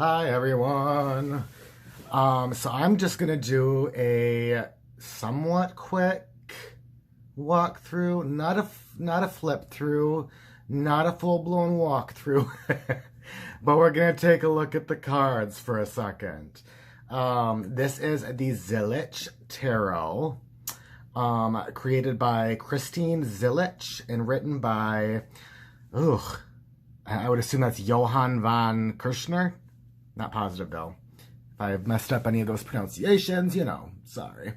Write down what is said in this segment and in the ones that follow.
Hi everyone. So I'm just gonna do a somewhat quick walkthrough, not a flip through, not a full-blown walkthrough, but we're gonna take a look at the cards for a second. This is the Zillich Tarot, created by Christine Zillich and written by, I would assume that's Johann von Kirschner. Not positive though. If I've messed up any of those pronunciations, you know, sorry.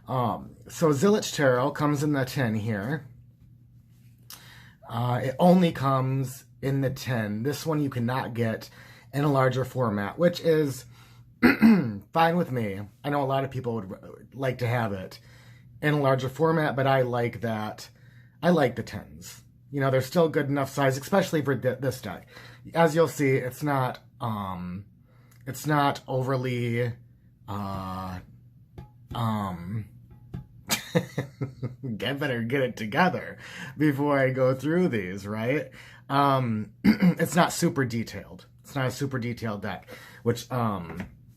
So Zillich Tarot comes in the tin here. It only comes in the tin. This one you cannot get in a larger format, which is fine with me. I know a lot of people would like to have it in a larger format, but I like that. I like the tins. You know, they're still good enough size, especially for this deck. As you'll see, it's not overly, better get it together before I go through these, right? It's not super detailed. It's not a super detailed deck, which,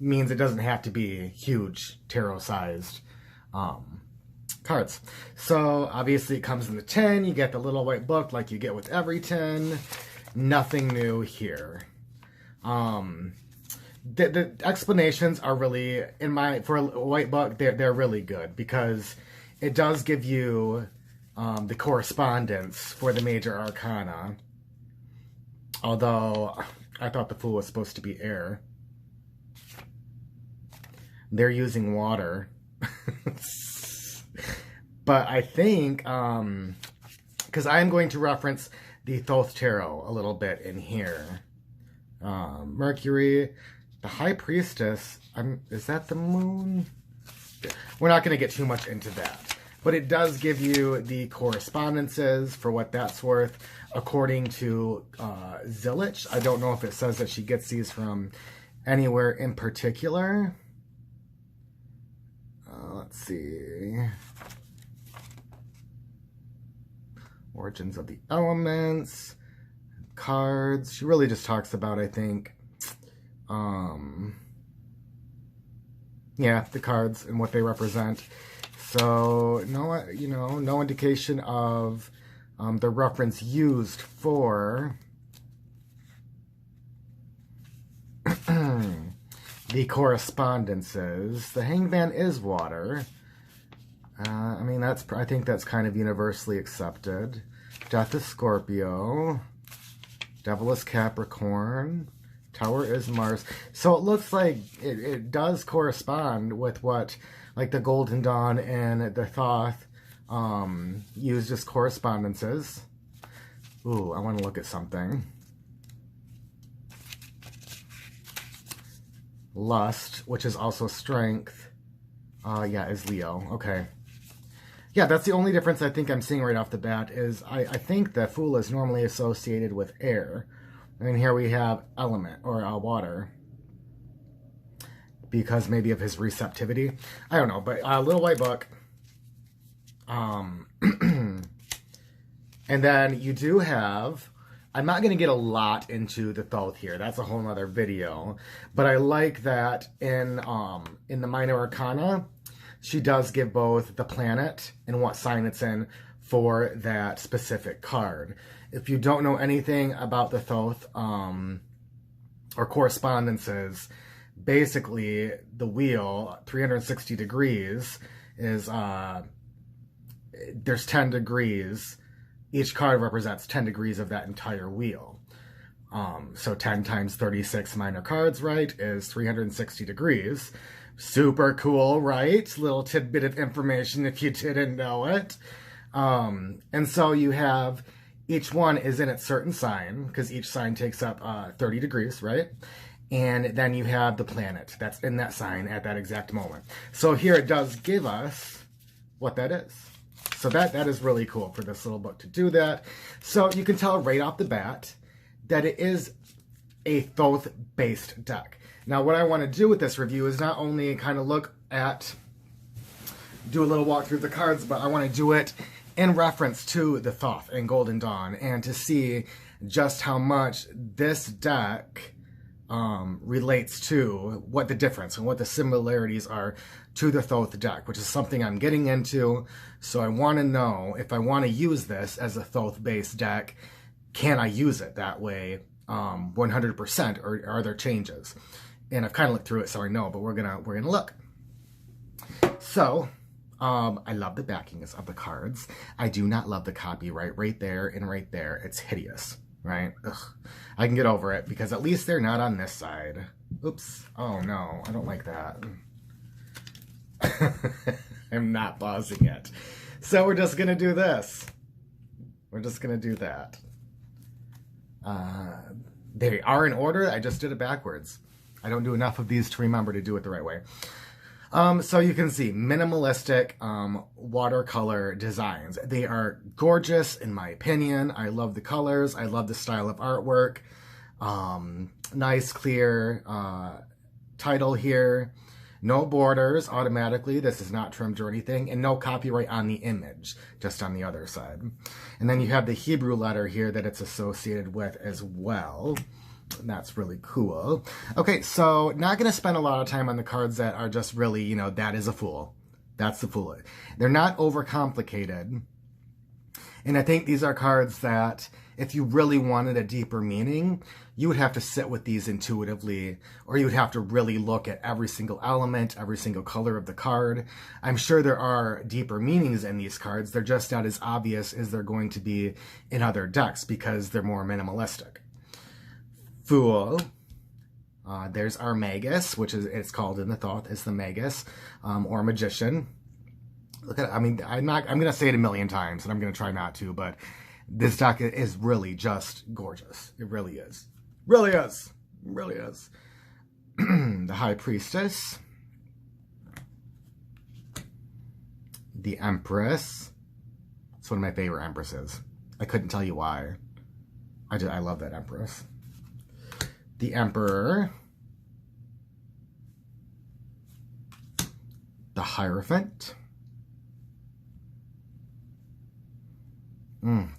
means it doesn't have to be huge tarot-sized, cards. So obviously it comes in the tin. You get the little white book like you get with every tin. Nothing new here. The explanations are really, for a white book, they're really good because it does give you the correspondence for the major arcana. Although I thought the Fool was supposed to be air. They're using water. But I think, because I'm going to reference the Thoth Tarot a little bit in here. Mercury, the High Priestess, is that the moon? We're not going to get too much into that. But it does give you the correspondences for what that's worth, according to Zillich. I don't know if it says that she gets these from anywhere in particular. Let's see. Origins of the elements, cards. She really just talks about, I think, yeah, the cards and what they represent. So no indication of the reference used for the correspondences. The Hangman is water. I mean, I think that's kind of universally accepted. Death is Scorpio. Devil is Capricorn. Tower is Mars. So it looks like it does correspond with what, like, the Golden Dawn and the Thoth used as correspondences. Ooh, I want to look at something. Lust, which is also strength. Yeah, is Leo. Okay. Yeah, that's the only difference I think I'm seeing right off the bat is I think the Fool is normally associated with air. And here we have element, or water. Because maybe of his receptivity. I don't know, but little white book. And then you do have, I'm not going to get a lot into the Thoth here. That's a whole nother video. But I like that in the Minor Arcana, she does give both the planet and what sign it's in for that specific card. If you don't know anything about the Thoth or correspondences, basically the wheel, 360 degrees, is there's 10 degrees. Each card represents 10 degrees of that entire wheel. So 10 times 36 minor cards, right, is 360 degrees. Super cool, right? Little tidbit of information if you didn't know it. And so you have, each one is in its certain sign, because each sign takes up 30 degrees, right? And then you have the planet that's in that sign at that exact moment. So here it does give us what that is. So that is really cool for this little book to do that. So you can tell right off the bat that it is a Thoth-based deck. Now, what I want to do with this review is not only kind of do a little walk through the cards, but I want to do it in reference to the Thoth and Golden Dawn, and to see just how much this deck relates to what the difference and what the similarities are to the Thoth deck, which is something I'm getting into. So I want to know if I want to use this as a Thoth-based deck, can I use it that way 100%, or are there changes? And I've kind of looked through it, so I know, but we're gonna look. So I love the backings of the cards. I do not love the copyright right there and right there. It's hideous, right? Ugh. I can get over it because at least they're not on this side. Oops. Oh no, I don't like that. I'm not pausing it. So we're just gonna do this. We're just gonna do that. They are in order. I just did it backwards. I don't do enough of these to remember to do it the right way. So you can see minimalistic watercolor designs. They are gorgeous in my opinion. I love the colors. I love the style of artwork. Nice clear title here. No borders automatically. This is not trimmed or anything. And no copyright on the image, just on the other side. And then you have the Hebrew letter here that it's associated with as well. That's really cool. Okay, so not going to spend a lot of time on the cards that are just really, you know, that is a fool. That's the fool. They're not overcomplicated. And I think these are cards that if you really wanted a deeper meaning, you would have to sit with these intuitively, or you would have to really look at every single element, every single color of the card. I'm sure there are deeper meanings in these cards. They're just not as obvious as they're going to be in other decks because they're more minimalistic. Fool. There's our Magus, which is it's called in the Thoth. It's the Magus, or Magician. Look at it. I mean, I'm going to say it a million times, and I'm going to try not to, but this deck is really just gorgeous. It really is. Really is. Really is. The High Priestess. The Empress. It's one of my favorite Empresses. I couldn't tell you why. I love that Empress. The Emperor. The Hierophant.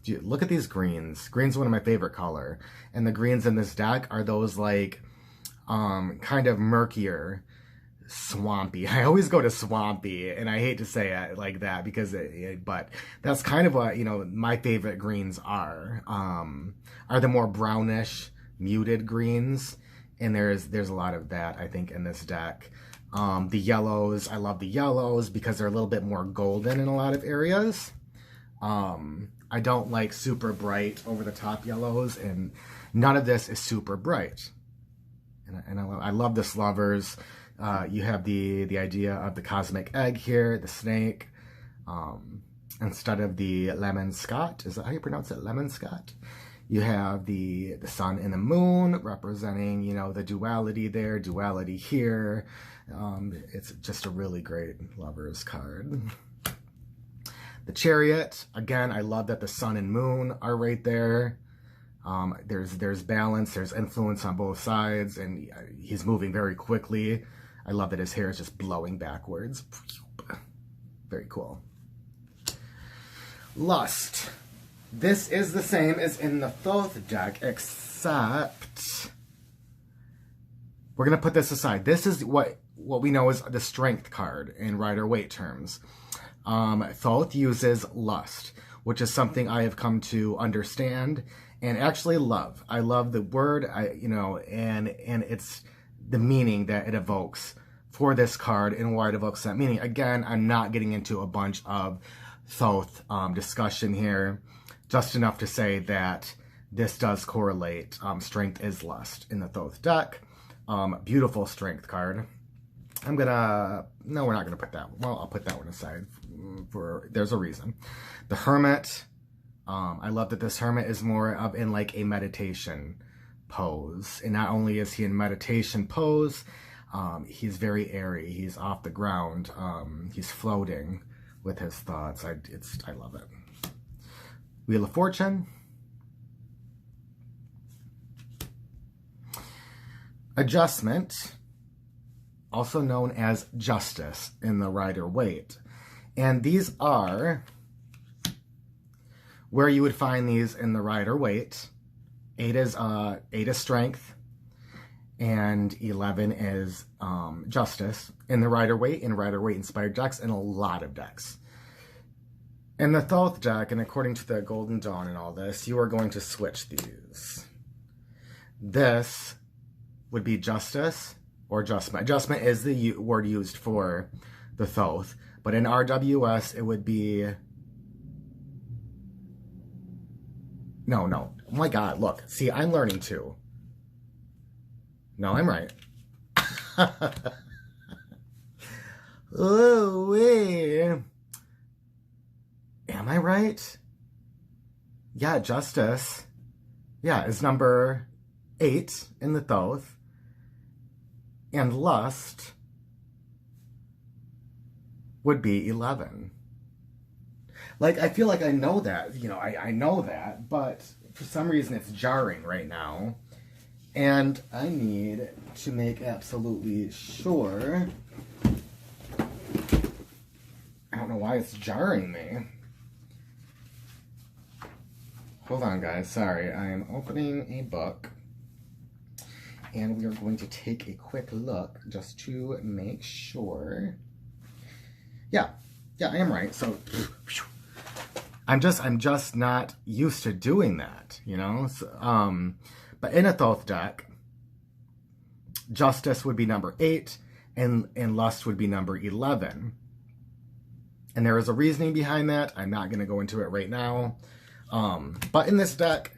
Dude, look at these greens. Green's one of my favorite color. And the greens in this deck are those like kind of murkier, swampy. I always go to swampy, and I hate to say it like that because but that's kind of what, you know, my favorite greens are the more brownish, muted greens, and there's a lot of that I think in this deck. The yellows, I love the yellows because they're a little bit more golden in a lot of areas. I don't like super bright over the top yellows, and none of this is super bright. And I love this Lovers. You have the idea of the cosmic egg here, the snake, instead of the lemon Scott. Is that how you pronounce it? Lemon Scott? You have the sun and the moon representing, you know, the duality there, duality here. It's just a really great Lovers card. The Chariot, again, I love that the sun and moon are right there. There's balance, there's influence on both sides, and he's moving very quickly. I love that his hair is just blowing backwards. Very cool. Lust. This is the same as in the Thoth deck, except we're going to put this aside. This is what we know as the Strength card in Rider-Waite terms. Thoth uses lust, which is something I have come to understand and actually love. I love the word, and it's the meaning that it evokes for this card and why it evokes that meaning. Again, I'm not getting into a bunch of Thoth discussion here, just enough to say that this does correlate. Strength is lust in the Thoth deck. Beautiful Strength card. No, we're not gonna put that one. Well, I'll put that one aside there's a reason. The Hermit. I love that this Hermit is more of in like a meditation pose. And not only is he in meditation pose, he's very airy. He's off the ground. He's floating with his thoughts. I love it. Wheel of Fortune. Adjustment, also known as Justice in the Rider-Waite. And these are where you would find these in the Rider-Waite. 8 is Strength, and 11 is Justice in the Rider-Waite and Rider-Waite inspired decks, and a lot of decks. In the Thoth deck, and according to the Golden Dawn and all this, you are going to switch these. This would be Justice or Adjustment. Adjustment is the word used for the Thoth, but in RWS, it would be... No. Oh my god, look. See, I'm learning too. No, I'm right. Oh, wait. Am I right? Yeah, Justice. Yeah, is number 8 in the Thoth. And Lust would be 11. Like, I feel like I know that. You know, I know that, but for some reason it's jarring right now. And I need to make absolutely sure. I don't know why it's jarring me. Hold on, guys. Sorry. I am opening a book. And we are going to take a quick look just to make sure. Yeah, I am right. So, I'm just not used to doing that, you know? So, but in a Thoth deck, Justice would be number 8, and Lust would be number 11. And there is a reasoning behind that. I'm not going to go into it right now. But in this deck,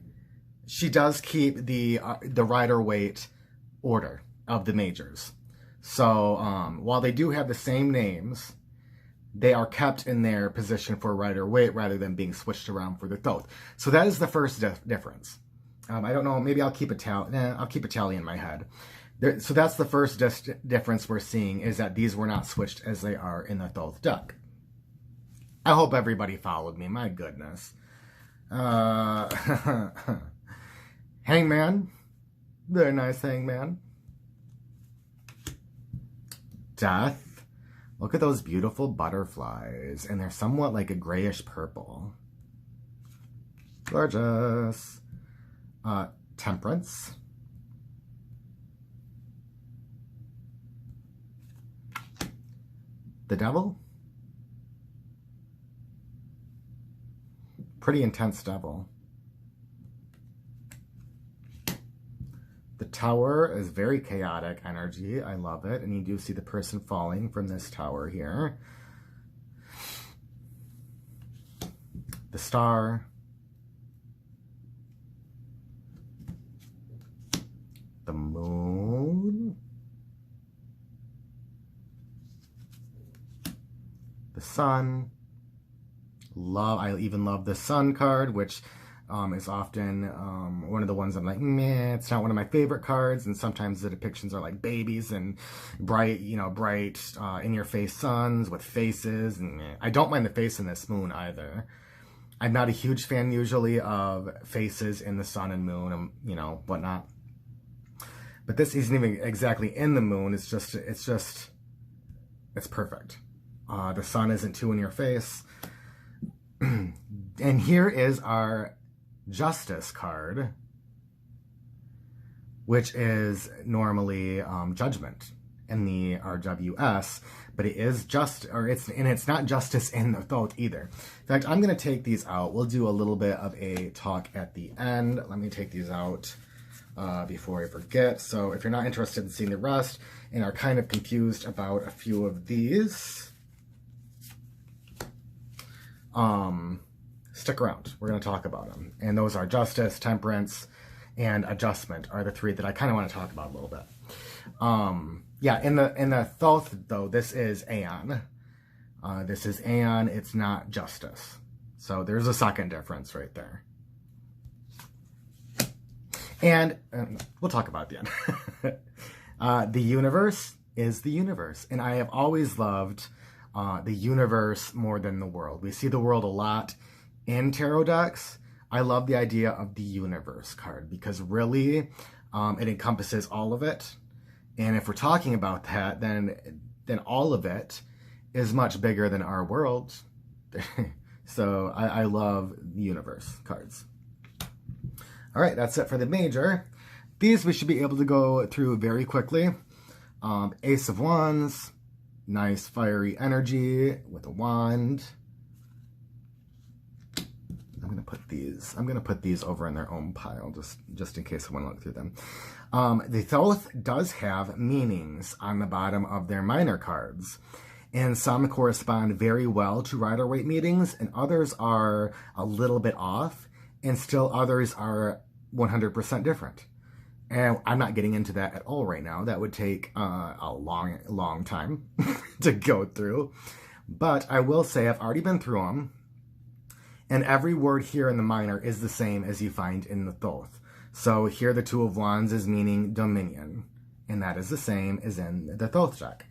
she does keep the Rider-Waite order of the majors. So while they do have the same names, they are kept in their position for Rider-Waite rather than being switched around for the Thoth. So that is the first difference. I don't know, maybe I'll keep a tally. I'll keep a tally in my head. So that's the first difference we're seeing, is that these were not switched as they are in the Thoth deck. I hope everybody followed me. My goodness. Hangman. Very nice Hangman. Death. Look at those beautiful butterflies. And they're somewhat like a grayish purple. Gorgeous. Temperance. The Devil. Pretty intense Devil. The Tower is very chaotic energy. I love it. And you do see the person falling from this tower here. The Star. The Moon. The Sun. I even love the Sun card, which is often one of the ones I'm like, meh, it's not one of my favorite cards. And sometimes the depictions are like babies and bright, in-your-face suns with faces. And I don't mind the face in this moon either. I'm not a huge fan usually of faces in the sun and moon and, whatnot. But this isn't even exactly in the moon. It's perfect. The sun isn't too in your face. And here is our Justice card, which is normally Judgment in the RWS, but it is it's not Justice in the Thoth either. In fact, I'm going to take these out. We'll do a little bit of a talk at the end. Let me take these out before I forget. So if you're not interested in seeing the rest and are kind of confused about a few of these, stick around. We're going to talk about them. And those are Justice, Temperance, and Adjustment are the three that I kind of want to talk about a little bit. Yeah, in the Thoth, though, this is Aeon. This is Aeon. It's not Justice. So there's a second difference right there. And we'll talk about it at the end. The universe is the universe. And I have always loved the universe more than the world. We see the world a lot in tarot decks. I love the idea of the universe card because really it encompasses all of it. And if we're talking about that, then all of it is much bigger than our world. So I love the universe cards. All right, that's it for the major. These we should be able to go through very quickly. Ace of Wands, nice fiery energy with a wand. I'm gonna put these over in their own pile just in case I want to look through them. The Thoth does have meanings on the bottom of their minor cards, and some correspond very well to Rider-Waite meanings, and others are a little bit off, and still others are 100% different. And I'm not getting into that at all right now. That would take a long time to go through. But I will say I've already been through them. And every word here in the minor is the same as you find in the Thoth. So here the Two of Wands is meaning dominion. And that is the same as in the Thoth deck.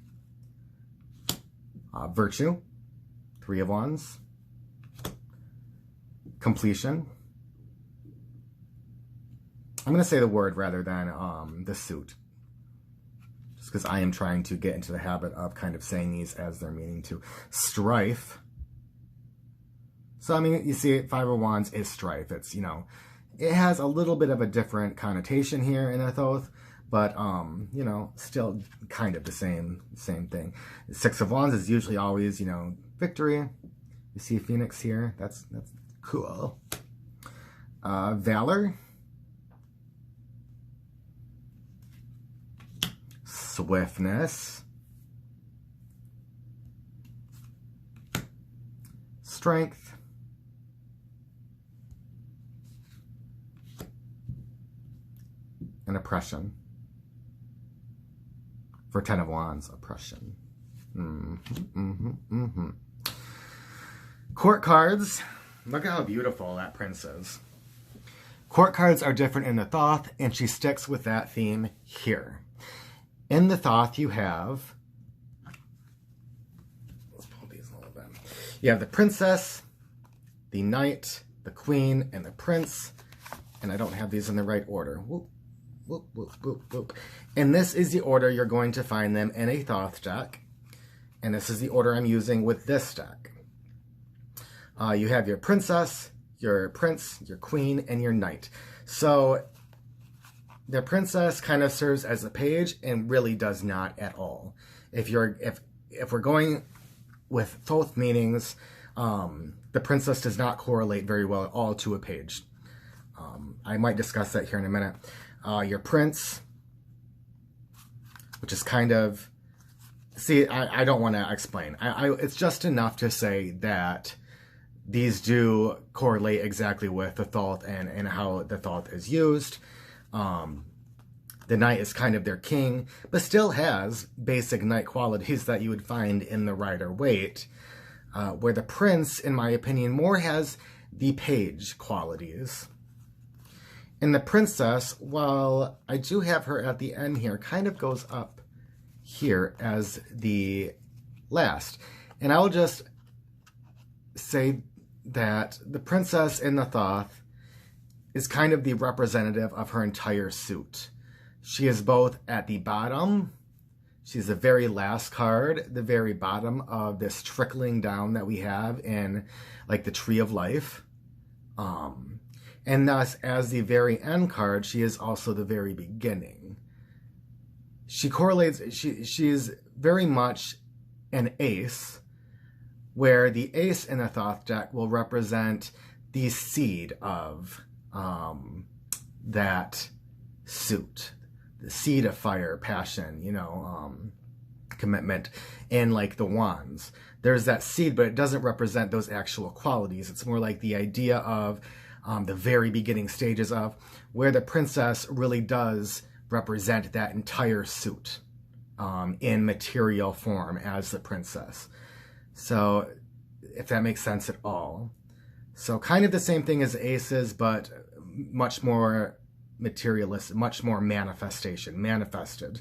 Virtue, Three of Wands. Completion. I'm going to say the word rather than the suit. Just because I am trying to get into the habit of kind of saying these as their meaning too. Strife. So, I mean, you see, Five of Wands is strife. It's, you know, it has a little bit of a different connotation here in a Thoth, but, you know, still kind of the same thing. Six of Wands is usually always, you know, victory. You see a phoenix here. That's cool. Valor. Swiftness. Strength. And oppression. For Ten of Wands, oppression. Court cards. Look at how beautiful that prince is. Court cards are different in the Thoth, and she sticks with that theme here. In the Thoth, you have... Let's pull these a little bit. You have the princess, the knight, the queen, and the prince. And I don't have these in the right order. Whoop. Whoop, whoop, whoop, whoop. And this is the order you're going to find them in a Thoth deck. And this is the order I'm using with this deck. You have your princess, your prince, your queen, and your knight. So the princess kind of serves as a page and really does not at all. If we're going with Thoth meanings, the princess does not correlate very well at all to a page. I might discuss that here in a minute. Your prince, which is kind of... See, I don't want to explain. It's just enough to say that these do correlate exactly with the Thoth and how the Thoth is used. The knight is kind of their king, but still has basic knight qualities that you would find in the Rider-Waite, where the prince, in my opinion, more has the page qualities. And the princess, while I do have her at the end here, kind of goes up here as the last. And I will just say that the princess in the Thoth is kind of the representative of her entire suit. She is both at the bottom. She's the very last card, the very bottom of this trickling down that we have in like the Tree of Life. And thus, as the very end card, she is also the very beginning. She correlates, she's very much an ace, where the ace in the Thoth deck will represent the seed of that suit. The seed of fire, passion, you know, commitment, and like the wands. There's that seed, but it doesn't represent those actual qualities. It's more like the idea of the very beginning stages of where the princess really does represent that entire suit in material form as the princess. So if that makes sense at all. So kind of the same thing as aces, but much more materialist, much more manifested.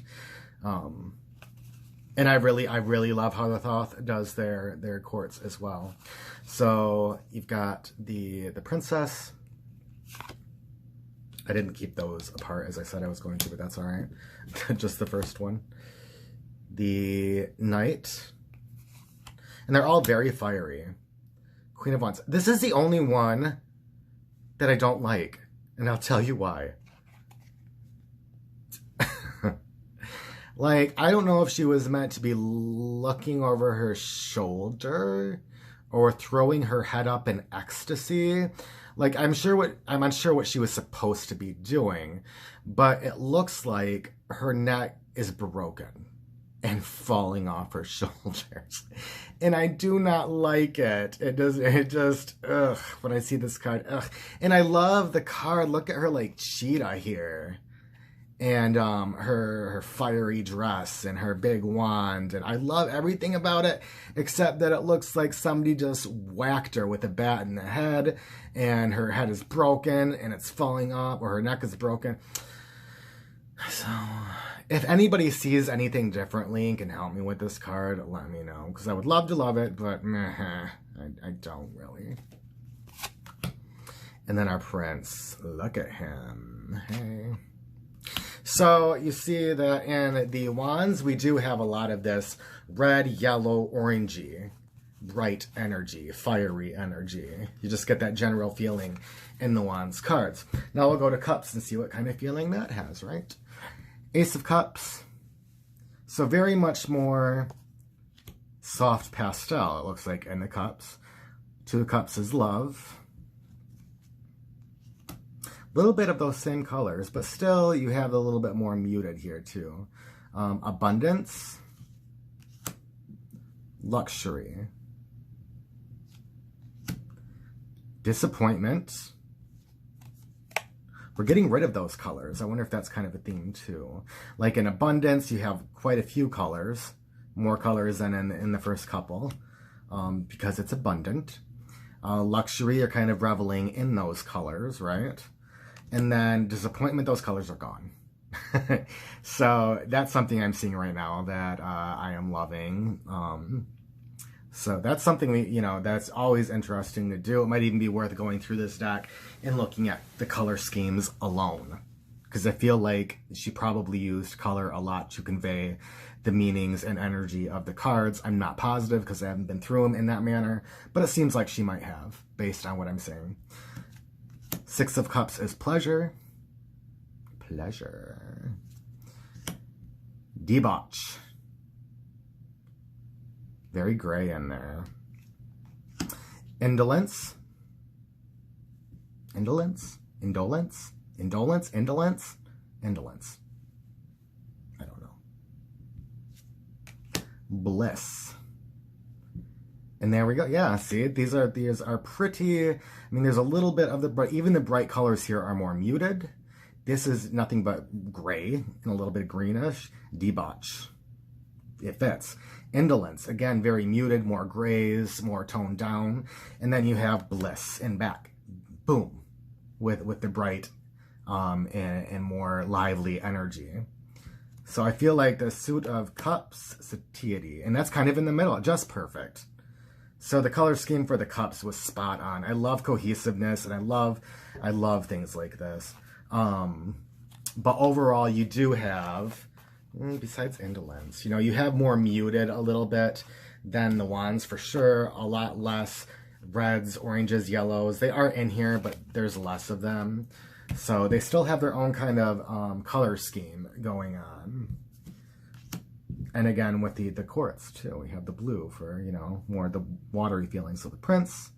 And I really love how the Thoth does their courts as well. So you've got the princess. I didn't keep those apart as I said I was going to, but that's all right. Just the first one. The knight. And they're all very fiery. Queen of Wands. This is the only one that I don't like, and I'll tell you why. Like, I don't know if she was meant to be looking over her shoulder or throwing her head up in ecstasy. Like, I'm unsure what she was supposed to be doing, but it looks like her neck is broken and falling off her shoulders. And I do not like it. It just, ugh, when I see this card, ugh. And I love the card. Look at her like cheetah here. And her fiery dress and her big wand, and I love everything about it except that it looks like somebody just whacked her with a bat in the head, and her head is broken and it's falling off, or her neck is broken. So if anybody sees anything differently and can help me with this card, let me know, because I would love to love it, but meh, I don't really. And then our prince, look at him. Hey. So you see that in the wands, we do have a lot of this red, yellow, orangey, bright energy, fiery energy. You just get that general feeling in the wands cards. Now we'll go to cups and see what kind of feeling that has, right? Ace of Cups. So very much more soft pastel, it looks like, in the cups. Two of Cups is love. Little bit of those same colors, but still you have a little bit more muted here too. Abundance, luxury, disappointment. We're getting rid of those colors. I wonder if that's kind of a theme too. Like in abundance, you have quite a few colors, more colors than in the first couple, because it's abundant. Luxury, you're kind of reveling in those colors, right? And then disappointment, those colors are gone. So that's something I'm seeing right now that I am loving. So that's something that's always interesting to do. It might even be worth going through this deck and looking at the color schemes alone, because I feel like she probably used color a lot to convey the meanings and energy of the cards. I'm not positive because I haven't been through them in that manner, but it seems like she might have, based on what I'm saying. Six of Cups is pleasure. Pleasure. Debauch. Very gray in there. Indolence. Indolence. Indolence. Indolence. Indolence. Indolence. I don't know. Bliss. And there we go. Yeah, see, these are pretty. I mean, there's a little bit of even the bright colors here are more muted. This is nothing but gray and a little bit greenish. Debauch. It fits. Indolence, again, very muted, more grays, more toned down. And then you have bliss in back. Boom. With the bright and more lively energy. So I feel like the Suit of Cups, satiety, and that's kind of in the middle, just perfect. So the color scheme for the cups was spot on. I love cohesiveness, and I love things like this. But overall, you do have, besides indolence, you have more muted a little bit than the wands for sure. A lot less reds, oranges, yellows. They are in here, but there's less of them. So they still have their own kind of color scheme going on. And again, with the quartz, too. We have the blue for, more the watery feelings of the prince.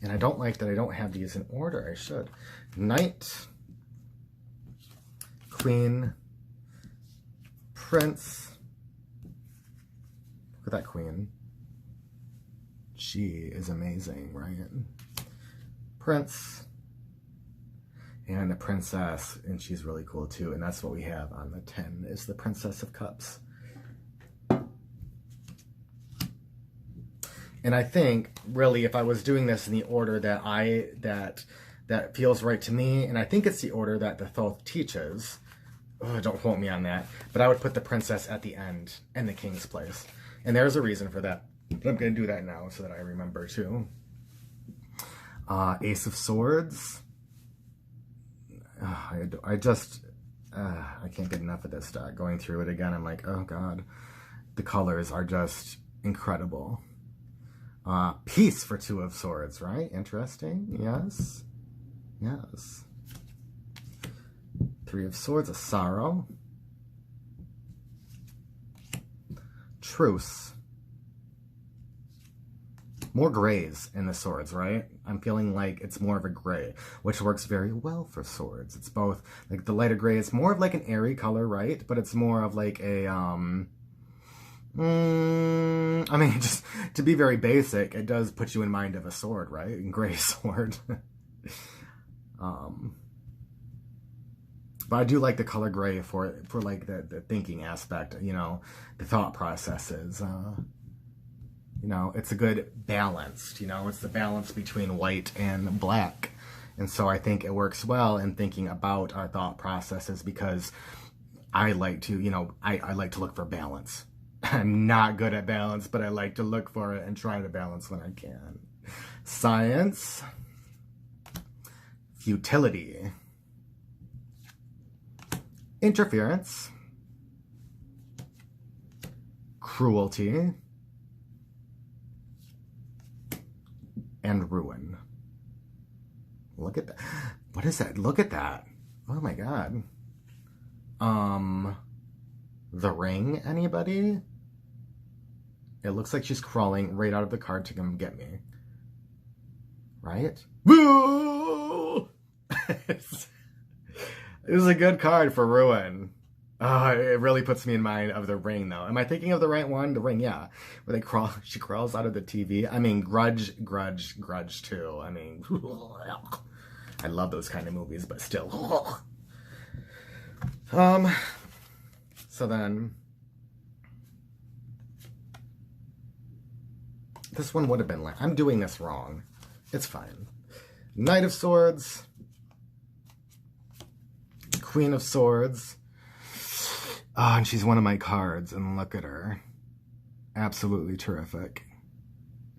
And I don't like that I don't have these in order. I should. Knight. Queen. Prince. Look at that queen. She is amazing, right? Prince. And the princess, and she's really cool too, and that's what we have on the 10, is the Princess of Cups. And I think, really, if I was doing this in the order that feels right to me, and I think it's the order that the Thoth teaches, don't quote me on that, but I would put the princess at the end in the king's place. And there's a reason for that. But I'm going to do that now so that I remember too. Ace of Swords. I can't get enough of this deck. Going through it again, I'm like, oh god. The colors are just incredible. Peace for Two of Swords, right? Interesting. Yes. Yes. Three of Swords, a sorrow. Truce. More grays in the swords, right? I'm feeling like it's more of a gray, which works very well for swords. It's both, like the lighter gray is more of like an airy color, right? But it's more of like a, I mean, just to be very basic, it does put you in mind of a sword, right? A gray sword. But I do like the color gray for like the thinking aspect, you know, the thought processes. You know, it's a good balance, you know, it's the balance between white and black. And so I think it works well in thinking about our thought processes, because I like to, you know, I like to look for balance. I'm not good at balance, but I like to look for it and try to balance when I can. Science. Futility. Interference. Cruelty. And ruin. Look at that. What is that? Look at that. Oh my god. The Ring, anybody? It looks like she's crawling right out of the card to come get me. Right? Boo! It was a good card for ruin. It really puts me in mind of The Ring, though. Am I thinking of the right one? The Ring, yeah. Where she crawls out of the TV. I mean, Grudge too. I mean, I love those kind of movies, but still. So then, this one would have been like, I'm doing this wrong. It's fine. Knight of Swords. Queen of Swords. Oh, and she's one of my cards, and look at her. Absolutely terrific.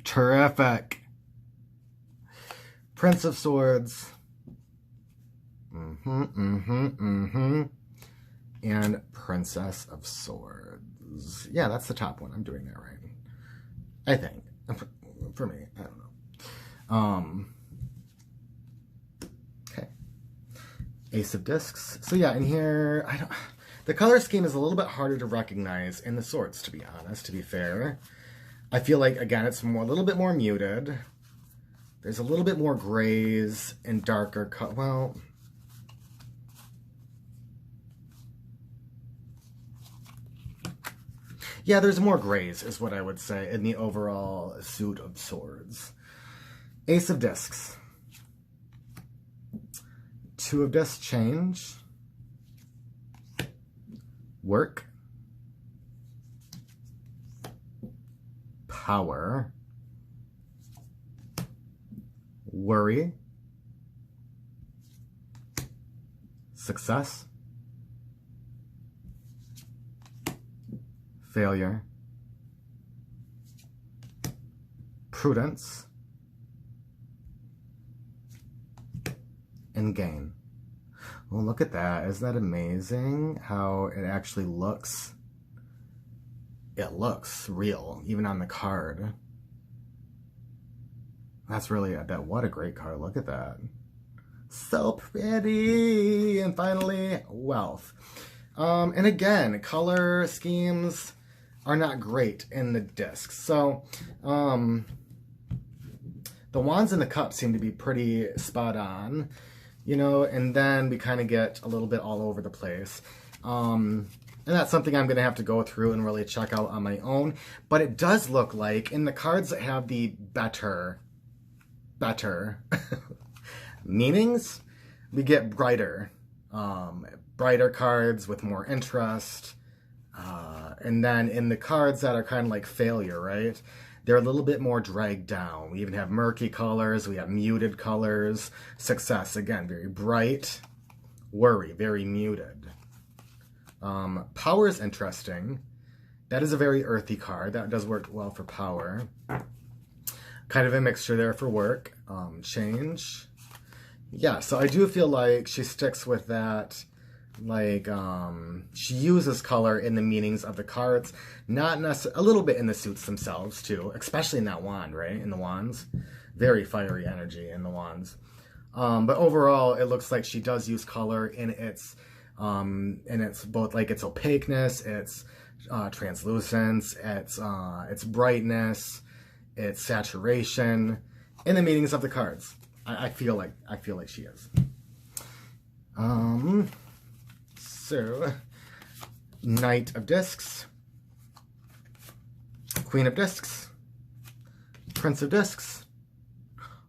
Terrific! Prince of Swords. And Princess of Swords. Yeah, that's the top one. I'm doing that right. I think. For me, I don't know. Okay. Ace of Discs. So yeah, in here, the color scheme is a little bit harder to recognize in the swords, to be honest, to be fair. I feel like, again, it's a little bit more muted. There's a little bit more grays and darker well, yeah, there's more grays, is what I would say, in the overall suit of swords. Ace of Discs. Two of Discs, change. Work. Power. Worry. Success. Failure. Prudence. And gain. Well, look at that. Isn't that amazing how it actually looks? It looks real, even on the card. That's really, I bet, what a great card. Look at that. So pretty. And finally, wealth. And again, color schemes are not great in the discs. So, the wands and the cups seem to be pretty spot on, you know, and then we kind of get a little bit all over the place. And that's something I'm going to have to go through and really check out on my own. But it does look like in the cards that have the better meanings, we get brighter cards with more interest. And then in the cards that are kind of like failure, right? They're a little bit more dragged down. We even have murky colors. We have muted colors. Success, again, very bright. Worry, very muted. Power is interesting. That is a very earthy card. That does work well for power. Kind of a mixture there for work. Change. Yeah, so I do feel like she sticks with that. Like, she uses color in the meanings of the cards, not necessarily, a little bit in the suits themselves, too, especially in that wand, right? In the wands. Very fiery energy in the wands. But overall, it looks like she does use color in its both, like, its opaqueness, its translucence, its brightness, its saturation, in the meanings of the cards. I feel like she is. So, Knight of Discs, Queen of Discs, Prince of Discs,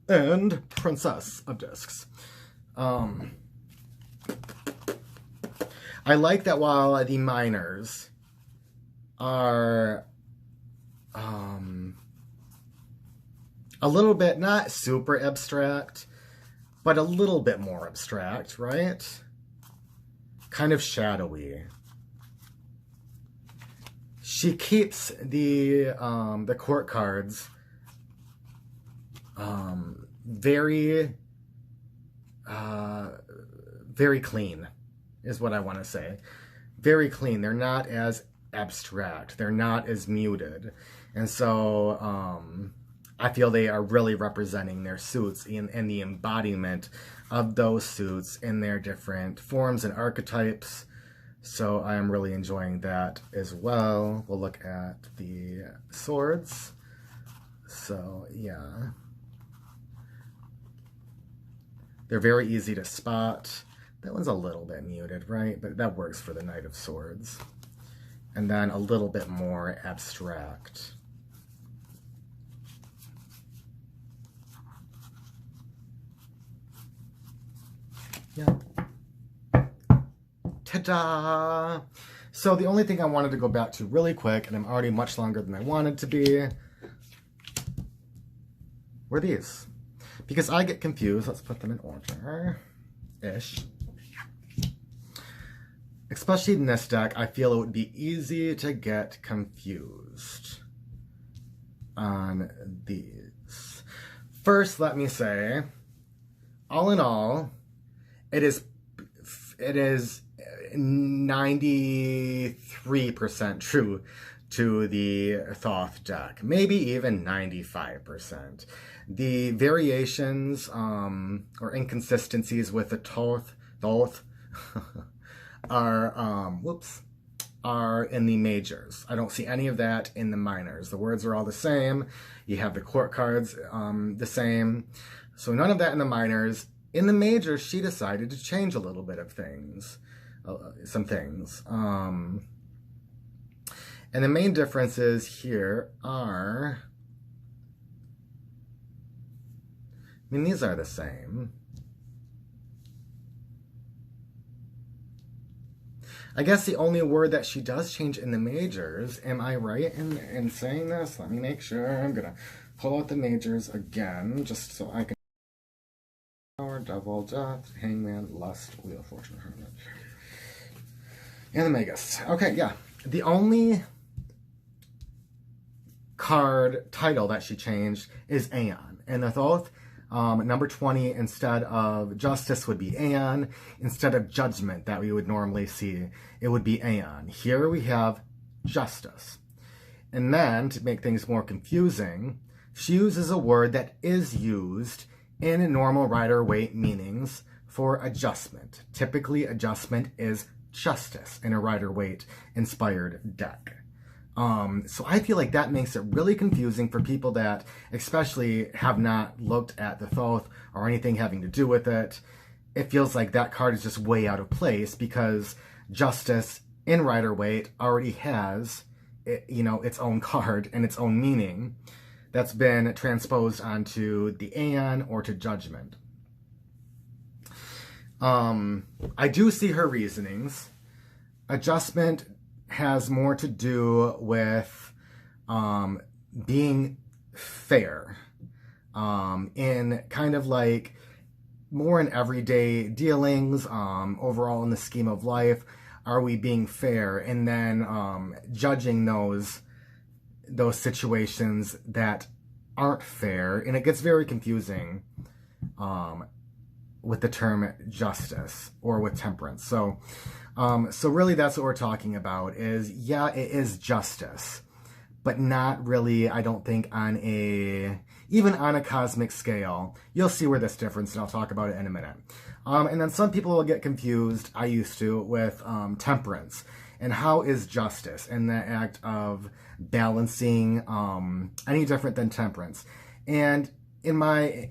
and Princess of Discs. I like that while the minors are a little bit, not super abstract, but a little bit more abstract, right? Kind of shadowy. She keeps the court cards very clean, is what I want to say. Very clean. They're not as abstract. They're not as muted. And so I feel they are really representing their suits and the embodiment of those suits in their different forms and archetypes. So I am really enjoying that as well. We'll look at the swords. So yeah. They're very easy to spot. That one's a little bit muted, right? But that works for the Knight of Swords. And then a little bit more abstract. Yeah. Ta-da! So the only thing I wanted to go back to really quick, and I'm already much longer than I wanted to be, were these. Because I get confused. Let's put them in order-ish. Especially in this deck, I feel it would be easy to get confused on these. First, let me say, all in all, it is 93% true to the Thoth deck, maybe even 95%. The variations or inconsistencies with the Thoth are in the majors. I don't see any of that in the minors. The words are all the same. You have the court cards the same. So none of that in the minors. In the majors, she decided to change a little bit of things, some things. And the main differences here are, I mean, these are the same. I guess the only word that she does change in the majors, am I right in saying this? Let me make sure. I'm going to pull out the majors again, just so I can. Power, Devil, Death, Hangman, Lust, Wheel of Fortune, Hermit. And the Magus. Okay, yeah. The only card title that she changed is Aeon. And the Thoth, number 20, instead of Justice would be Aeon. Instead of Judgment that we would normally see, it would be Aeon. Here we have Justice. And then, to make things more confusing, she uses a word that is used in normal Rider-Waite meanings for adjustment. Typically, adjustment is justice in a Rider-Waite inspired deck. So I feel like that makes it really confusing for people that especially have not looked at the Thoth or anything having to do with it. It feels like that card is just way out of place because justice in Rider-Waite already has, its own card and its own meaning that's been transposed onto the Aeon or to Judgment. I do see her reasonings. Adjustment has more to do with being fair in kind of like more in everyday dealings, overall in the scheme of life. Are we being fair? And then judging those situations that aren't fair, and it gets very confusing with the term justice or with temperance. So really that's what we're talking about is, yeah, it is justice, but not really, I don't think, on a, even on a cosmic scale. You'll see where this difference, and I'll talk about it in a minute. And then some people will get confused, I used to, with temperance. And how is justice and the act of balancing any different than temperance? And in my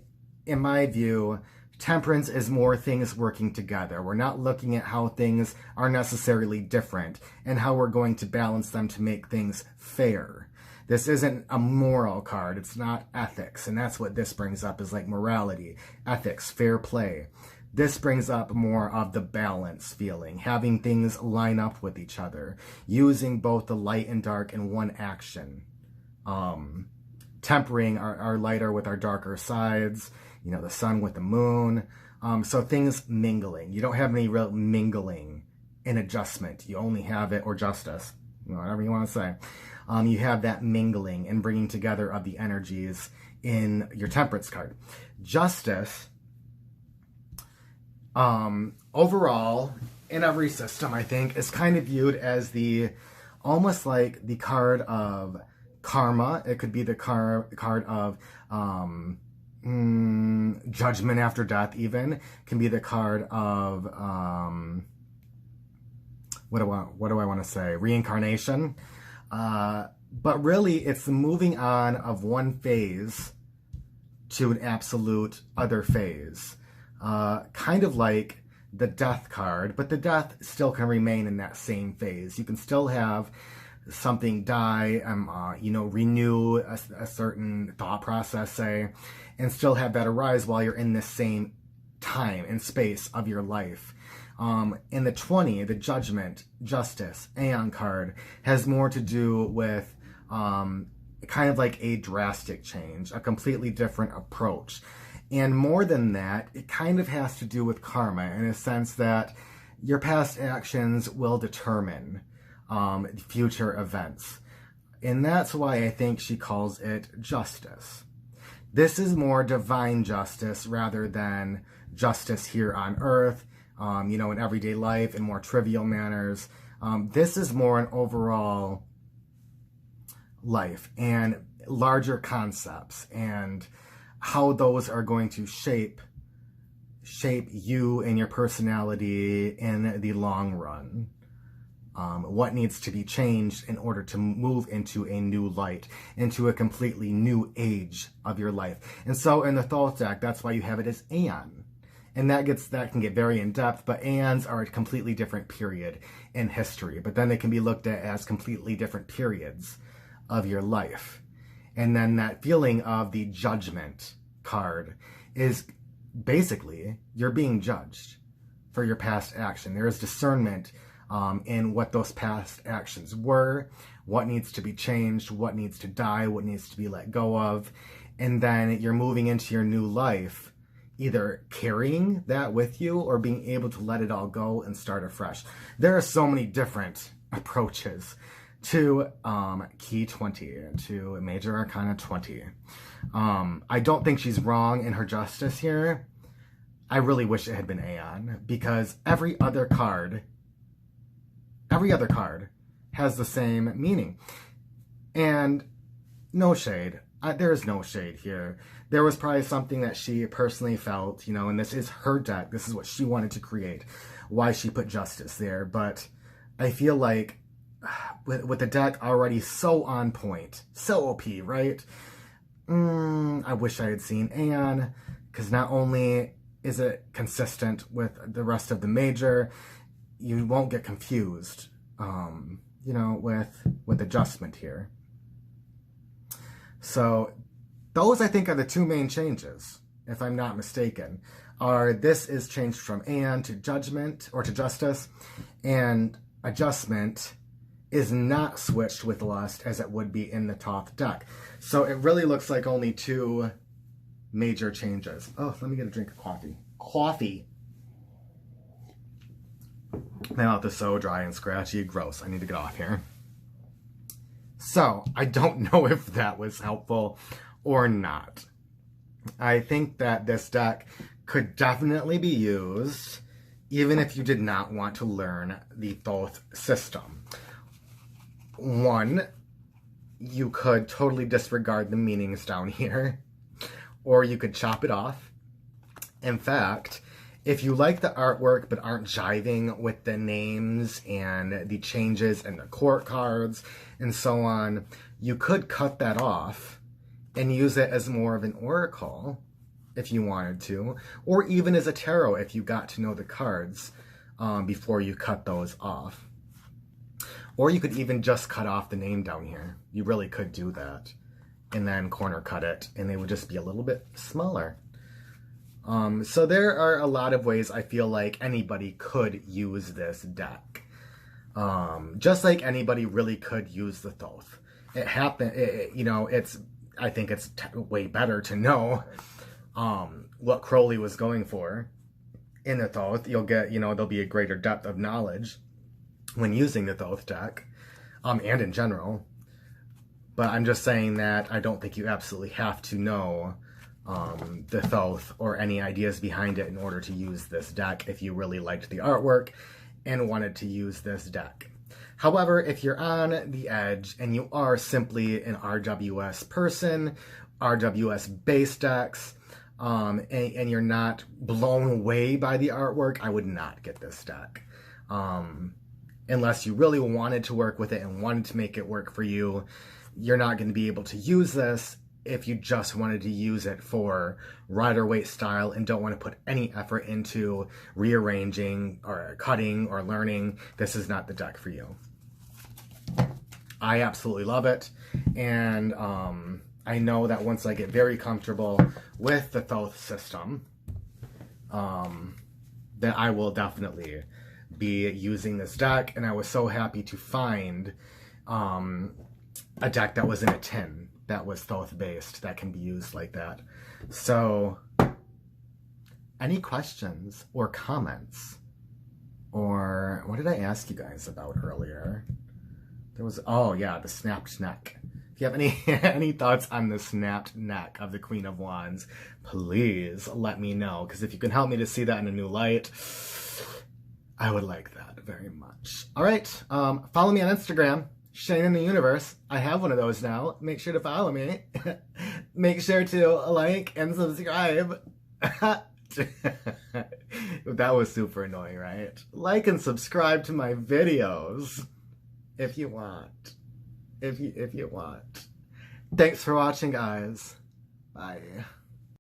view, temperance is more things working together. We're not looking at how things are necessarily different and how we're going to balance them to make things fair. This isn't a moral card. It's not ethics. And that's what this brings up, is like morality, ethics, fair play. This brings up more of the balance feeling, having things line up with each other, using both the light and dark in one action. Tempering our lighter with our darker sides, you know, the sun with the moon. So things mingling. You don't have any real mingling in adjustment. You only have it, or justice, whatever you want to say. You have that mingling and bringing together of the energies in your temperance card. Justice, overall, in every system, I think, is kind of viewed as almost like the card of karma. It could be the card of judgment after death, even. It can be the card of what do I want to say? Reincarnation. But really, it's the moving on of one phase to an absolute other phase. Kind of like the death card, but the death still can remain in that same phase. You can still have something die, renew a certain thought process, say, and still have that arise while you're in this same time and space of your life. In the 20, the judgment, justice, Aeon card has more to do with kind of like a drastic change, a completely different approach. And more than that, it kind of has to do with karma, in a sense that your past actions will determine future events. And that's why I think she calls it justice. This is more divine justice rather than justice here on earth, in everyday life, in more trivial manners. This is more an overall life and larger concepts, and how those are going to shape you and your personality in the long run. What needs to be changed in order to move into a new light, into a completely new age of your life. And so in the Thoth deck, that's why you have it as Aeon. And that can get very in-depth, but Aeons are a completely different period in history. But then they can be looked at as completely different periods of your life. And then that feeling of the judgment card is basically you're being judged for your past action. There is discernment in what those past actions were, what needs to be changed, what needs to die, what needs to be let go of. And then you're moving into your new life, either carrying that with you or being able to let it all go and start afresh. There are so many different approaches to Key 20, to Major Arcana 20. I don't think she's wrong in her justice here. I really wish it had been Aeon, because every other card has the same meaning. And no shade. There is no shade here. There was probably something that she personally felt, and this is her deck. This is what she wanted to create. Why she put justice there. But I feel like with the deck already so on point, so OP, right? I wish I had seen Aeon, because not only is it consistent with the rest of the major, you won't get confused, with adjustment here. So those, I think, are the two main changes, if I'm not mistaken. This is changed from Aeon to judgment, or to justice, and adjustment is not switched with lust as it would be in the Thoth deck. So it really looks like only two major changes. Oh, let me get a drink of coffee. My mouth is so dry and scratchy. Gross. I need to get off here. So, I don't know if that was helpful or not. I think that this deck could definitely be used even if you did not want to learn the Thoth system. One, you could totally disregard the meanings down here. or you could chop it off. In fact, if you like the artwork but aren't jiving with the names and the changes and the court cards and so on, you could cut that off and use it as more of an oracle if you wanted to, or even as a tarot if you got to know the cards before you cut those off. Or you could even just cut off the name down here. You really could do that. And then corner cut it, and they would just be a little bit smaller. So there are a lot of ways I feel like anybody could use this deck. Just like anybody really could use the Thoth. It happened, I think it's way better to know what Crowley was going for in the Thoth. You'll get, there'll be a greater depth of knowledge when using the Thoth deck, and in general. But I'm just saying that I don't think you absolutely have to know the Thoth or any ideas behind it in order to use this deck if you really liked the artwork and wanted to use this deck. However, if you're on the edge and you are simply an RWS person, RWS base decks, and you're not blown away by the artwork, I would not get this deck. Unless you really wanted to work with it and wanted to make it work for you, you're not going to be able to use this if you just wanted to use it for Rider-Waite style and don't want to put any effort into rearranging or cutting or learning. This is not the deck for you. I absolutely love it, and I know that once I get very comfortable with the Thoth system, that I will definitely be using this deck, and I was so happy to find a deck that was in a tin that was Thoth based that can be used like that. So any questions or comments, or what did I ask you guys about earlier? There was, oh yeah, the snapped neck. If you have any any thoughts on the snapped neck of the Queen of Wands, please let me know, because if you can help me to see that in a new light, I would like that very much. All right, follow me on Instagram, Shane in the Universe. I have one of those now. Make sure to follow me. Make sure to like and subscribe. That was super annoying, right? Like and subscribe to my videos if you want. If you want. Thanks for watching, guys. Bye.